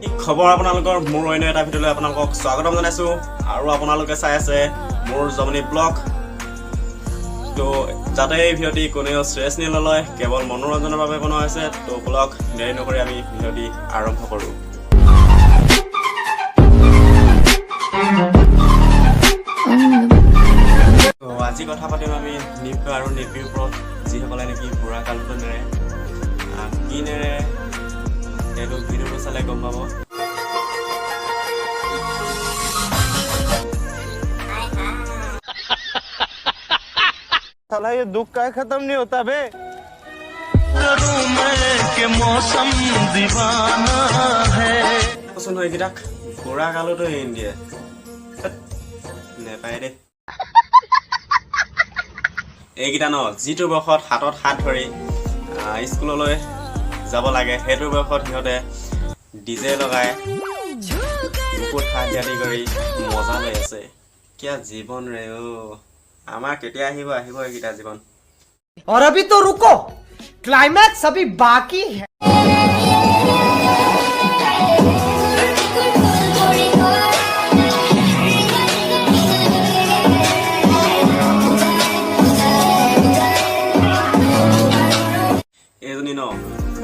খবৰ আপোনালোকৰ মোৰ অন্য এটা ভিডিঅ'লৈ আপোনালোকক স্বাগতম জনাইছো আৰু আপোনালোকে চাই আছে মোৰ জমনি ব্লগ তো যাতে এই ভিডিঅ'টি কোনেও ষ্ট্ৰেছ নলয় কেৱল মনোৰঞ্জনৰ বাবে বনোৱা হৈছে তো ব্লগ দেৰি নকৰি আমি ভিডিঅ'টি আৰম্ভ কৰোঁ তো আজি কথা পাতিম আমি নিবা আৰু নিবিৰ ওপৰত যিসকলে নেকি পুৰা কালটো নেৰে কি নেৰে এইটো ভিডিঅ'টো চালে গম পাব साला ये दुख का खत्म नहीं होता बे करूं मैं के मौसम दीवाना है পছন্দ হয় কিটাক পুৰা কালটো ইণ্ডিয়া নেপায় দে এইকেইটা ন যিটো বয়সত হাতত হাত ধৰি স্কুললৈ যাব লাগে সেইটো বয়সত সিহঁতে ডিজে লগাই বুকুত হাত দিয়াদি কৰি মজা লৈ আছে কিয়া জীৱন ৰে অ আমাৰ কেতিয়া আহিব এইকেইটা জীৱন और अभी तो रुको क्लाइमैक्स अभी बाकी है এজনী ন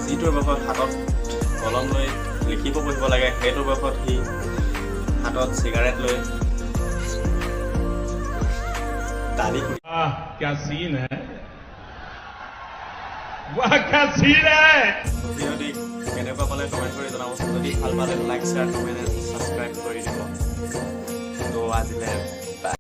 যিটোৰ বয়সত হাতত কলম লৈ লিখিব পঢ়িব লাগে সেইটো বয়সত সি হাতত চিগাৰেট লৈ দালি क्या सीन है वाह क्या सीन है ভিডিঅ'টি কেনেকুৱা পালে কমেণ্ট কৰি জনাবচোন যদি ভাল পালে লাইক শ্বেয়াৰ কমেণ্ট ছাবস্ক্ৰাইব কৰি দিব তো আজিলৈ